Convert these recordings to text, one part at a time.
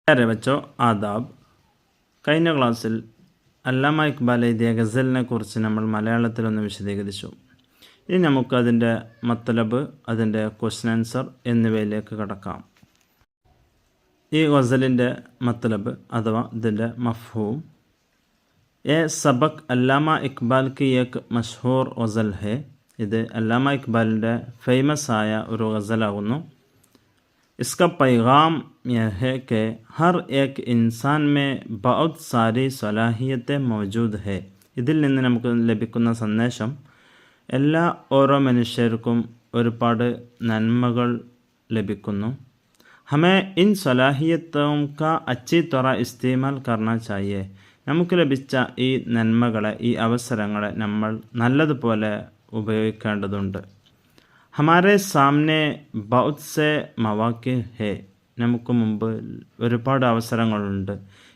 നേരെ വെച്ചോ ആദാബ്. കഴിഞ്ഞ ക്ലാസ്സിൽ അല്ലാമ ഇക്ബാൽ എഴുതിയ ഗസലിനെ കുറിച്ച് നമ്മൾ മലയാളത്തിലൊന്ന് വിശദീകരിച്ചു. ഇനി നമുക്കതിൻ്റെ മത്തലബ്, അതിൻ്റെ ക്വസ്റ്റ്യൻ ആൻസർ എന്നിവയിലേക്ക് കടക്കാം. ഈ ഗസലിൻ്റെ മത്തലബ് അഥവാ ഇതിൻ്റെ മഫ്ഹൂം. എ സബക് അല്ലാമ ഇക്ബാൽ കി ഏക് മഷ്ഹൂർ ഗസൽ ഹെ. ഇത് അല്ലാമ ഇക്ബാലിൻ്റെ ഫേമസ് ആയ ഒരു ഗസലാകുന്നു. इसका पैगाम यह है कि हर एक इंसान में बहुत सारी सलाहियतें मौजूद है. ഇതിൽ നിന്ന് നമുക്ക് ലഭിക്കുന്ന സന്ദേശം, ഓരോ മനുഷ്യർക്കും ഒരുപാട് നന്മകൾ ലഭിക്കുന്നു. ഹമേ ഇൻ സലാഹിയത്തോം കാ അച്ചി തൊറ ഇസ്തേമാൽ കർണ ചായേ. നമുക്ക് ലഭിച്ച ഈ നന്മകളെ, ഈ അവസരങ്ങളെ നമ്മൾ നല്ലതുപോലെ ഉപയോഗിക്കേണ്ടതുണ്ട്. ഹമാരെ സാമനെ ബഹുത് സെ മവാഖെ ഹെ. നമുക്ക് മുമ്പ് ഒരുപാട് അവസരങ്ങളുണ്ട്.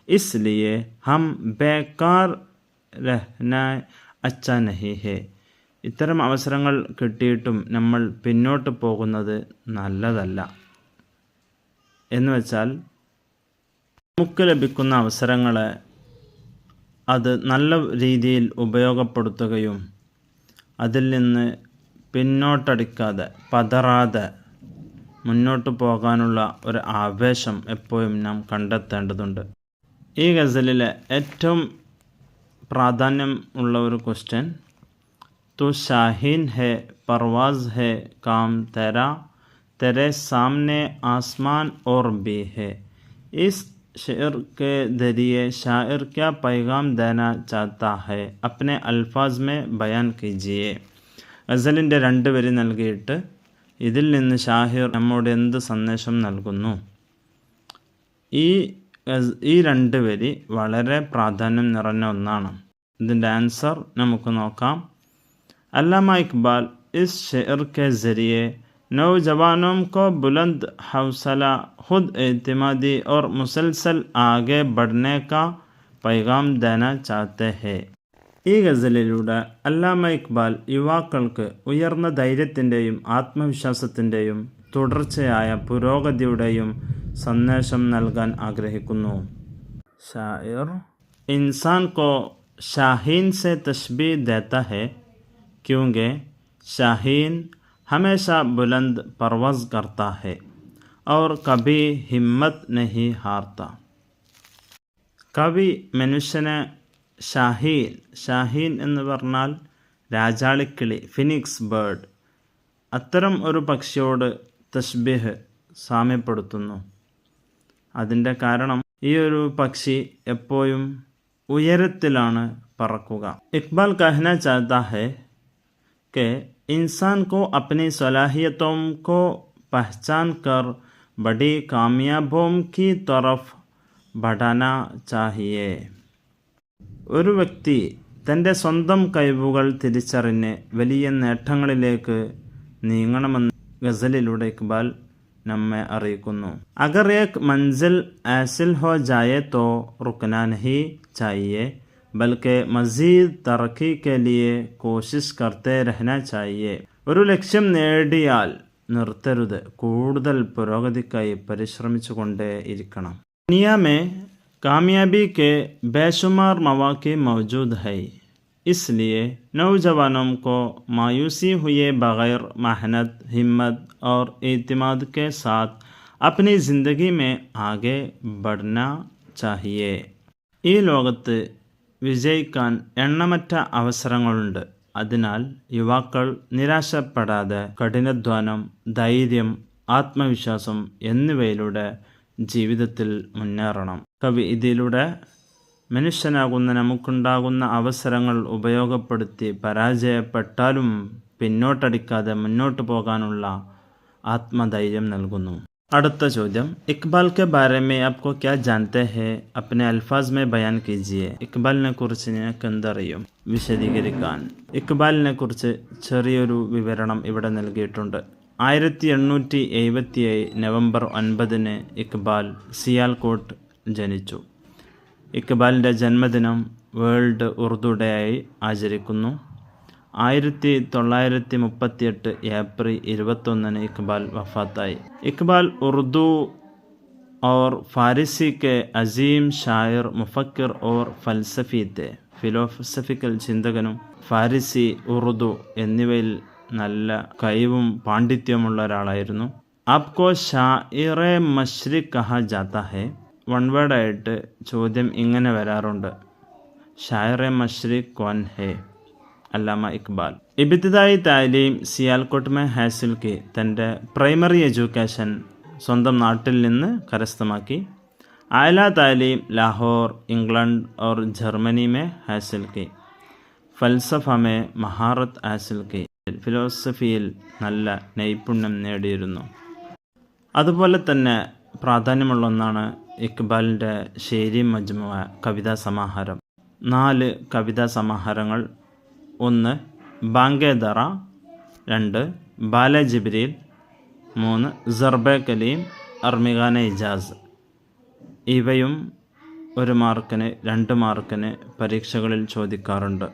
ഇസ്ലിയെ ഹം ബേക്കാർ രഹ്ന അച്ഛാ നഹി ഹെ. ഇത്തരം അവസരങ്ങൾ കിട്ടിയിട്ടും നമ്മൾ പിന്നോട്ട് പോകുന്നത് നല്ലതല്ല. എന്ന് വെച്ചാൽ നമുക്ക് ലഭിക്കുന്ന അവസരങ്ങളെ അത് നല്ല രീതിയിൽ ഉപയോഗപ്പെടുത്തുകയും അതിൽ നിന്ന് പിന്നോട്ടടിക്കാതെ, പതറാതെ മുന്നോട്ട് പോകാനുള്ള ഒരു ആവേശം എപ്പോഴും നാം കണ്ടെത്തേണ്ടതുണ്ട്. ഈ ഗസലിലെ ഏറ്റവും പ്രാധാന്യം ഉള്ള ഒരു ക്വസ്റ്റ്യൻ, തു ഷാഹീൻ ഹെ പർവാസ് ഹെ കാം തെരാ തെരെ സാമനെ ആസ്മാൻ ഓർ ബി ഹെ. ഇസ് शेर के ज़रिए शायर क्या पैगाम देना चाहता है, अपने अल्फाज में बयान कीजिए. ഗസലിൻ്റെ 2 വരി നൽകിയിട്ട് ഇതിൽ നിന്ന് ഷാഹിർ നമ്മോട് എന്ത് സന്ദേശം നൽകുന്നു. ഈ 2 വരി വളരെ പ്രാധാന്യം നിറഞ്ഞ ഒന്നാണ്. ഇതിൻ്റെ ആൻസർ നമുക്ക് നോക്കാം. അല്ലാമ ഇക്ബാൽ ഇസ് ഷെയർ കെ ജരിയെ नौजवानों को बुलंद हौसला, खुद एतमादी और मुसलसल आगे बढ़ने का पैगाम देना चाहते हैं. ഈ ഗസലിലൂടെ അല്ലാമ ഇക്ബാൽ യുവാക്കൾക്ക് ഉയർന്ന ധൈര്യത്തിൻ്റെയും ആത്മവിശ്വാസത്തിൻ്റെയും തുടർച്ചയായ പുരോഗതിയുടെയും സന്ദേശം നൽകാൻ ആഗ്രഹിക്കുന്നു. ഷാഇർ ഇൻസാൻ കോ ഷാഹീൻ സെ തശ്ബീഹ് ദേതാ ഹെ ക്യോंकि ഷാഹീൻ हमेशा बुलंद परवाज़ करता है और कभी हिम्मत नहीं हारता. കവി മനുഷ്യനെ ഷാഹീൻ എന്ന് പറഞ്ഞാൽ രാജാളിക്കിളി, ഫിനിക്സ് ബേർഡ്, അത്തരം ഒരു പക്ഷിയോട് തശ്ബീഹ് സാമ്യപ്പെടുത്തുന്നു. അതിൻ്റെ കാരണം ഈ ഒരു പക്ഷി എപ്പോഴും ഉയരത്തിലാണ് പറക്കുക. ഇക്ബാൽ കഹന ചാഹതാ ഹെ कि इंसान को अपनी सलाहियतों को पहचान कर बड़ी कामयाबियों की तरफ बढ़ाना चाहिए. ഒരു വ്യക്തി തൻ്റെ സ്വന്തം കഴിവുകൾ തിരിച്ചറിഞ്ഞ് വലിയ നേട്ടങ്ങളിലേക്ക് നീങ്ങണമെന്ന് ഗസലിലൂടെ ഇക്ബാൽ നമ്മെ അറിയിക്കുന്നു. അഗർ ഏക് മൻസിൽ ഹാസിൽ ഹോ ജായേ തോ റുക്നാ നഹീ ചാഹിയേ ബൽക്കെ മസീദ് തറക്കി കെ ലിയെ കോശിഷ് കർത്തേ രഹന ചാഹിയേ. ഒരു ലക്ഷ്യം നേടിയാൽ നിർത്തരുത്, കൂടുതൽ പുരോഗതിക്കായി പരിശ്രമിച്ചു കൊണ്ടേ ഇരിക്കണം. ദുനിയാ മേ കാമയാബി കെ ബേശുമാർ മവാഖെ മൗജൂദ് ഹൈ, इसलिए नौजवानों को मायूसी हुए बगैर मेहनत, हिम्मत और एतमाद के साथ अपनी ज़िंदगी में आगे बढ़ना चाहिए. ഈ ലോകത്ത് വിജയിക്കാൻ എണ്ണമറ്റ അവസരങ്ങളുണ്ട്. അതിനാൽ യുവാക്കൾ നിരാശപ്പെടാതെ കഠിനാധ്വാനം, ധൈര്യം, ആത്മവിശ്വാസം എന്നിവയിലൂടെ ജീവിതത്തിൽ മുന്നേറണം. കവി ഇതിലൂടെ മനുഷ്യനാകുന്ന നമുക്കുണ്ടാകുന്ന അവസരങ്ങൾ ഉപയോഗപ്പെടുത്തി പരാജയപ്പെട്ടാലും പിന്നോട്ടടിക്കാതെ മുന്നോട്ട് പോകാനുള്ള ആത്മധൈര്യം നൽകുന്നു. അടുത്ത ചോദ്യം, ഇക്ബാൽ കെ ബാരെ മേ ആപ്കോ ക്യാ ജാൻതേ ഹേ, അപ്നെ അൽഫാസ് മേ ബയാൻ കീജിയെ. ഇക്ബാലിനെ കുറിച്ച് നിനക്ക് എന്തറിയും, വിശദീകരിക്കാൻ. ഇക്ബാലിനെ കുറിച്ച് ചെറിയൊരു വിവരണം ഇവിടെ നൽകിയിട്ടുണ്ട്. 1877 നവംബർ 9 ഇക്ബാൽ സിയാൽകോട്ട് ജനിച്ചു. ഇക്ബാലിൻ്റെ ജന്മദിനം വേൾഡ് ഉറുദു ഡേ ആയി ആചരിക്കുന്നു. 1938 ഏപ്രിൽ 21 ഇക്ബാൽ വഫാത്തായി. ഇക്ബാൽ ഉറുദു और फारसी के अजीम शायर मुफक्किर और ഫൽസഫി थे ഫിലോസഫിക്കൽ ചിന്തകനും ഫാരിസി ഉറുദു എന്നിവയിൽ നല്ല കഴിവും പാണ്ഡിത്യമുള്ള ഒരാളായിരുന്നു. ആപ്കോ ഷാഇറെ മശ്രിഖ് കഹാ ജാതാ ഹെ. വൺ വേർഡായിട്ട് ചോദ്യം ഇങ്ങനെ വരാറുണ്ട്, ഷാഇറെ മശ്രിഖ് കോൻ ഹെ? അല്ലാമ ഇക്ബാൽ. ഇബ്തിദായി താലീം സിയാൽകോട്ട് മേ ഹാസിൽ കി. തൻ്റെ പ്രൈമറി എഡ്യൂക്കേഷൻ സ്വന്തം നാട്ടിൽ നിന്ന് കരസ്ഥമാക്കി. ആല താലീം ലാഹോർ, ഇംഗ്ലണ്ട് और ജർമ്മനി में हासिल की. ഫൽസഫ മേ മഹാറത്ത് ഹാസിൽ की. ഫിലോസഫിയിൽ നല്ല നൈപുണ്യം നേടിയിരുന്നു. അതുപോലെ തന്നെ പ്രാധാന്യമുള്ള ഒന്നാണ് ഇക്ബാലിൻ്റെ ഷേരി മജ്മുഅ കവിതാ സമാഹാരം. 4 കവിതാ സമാഹാരങ്ങൾ. 1 ബാങ്കെ ദറ, 2 ബാല ജിബ്രീൽ, 3 സർബെ കലീം, അർമിഗാനെ ഇജാസ്. ഇവയും 1 മാർക്കിന് 2 മാർക്കിന് പരീക്ഷകളിൽ ചോദിക്കാറുണ്ട്.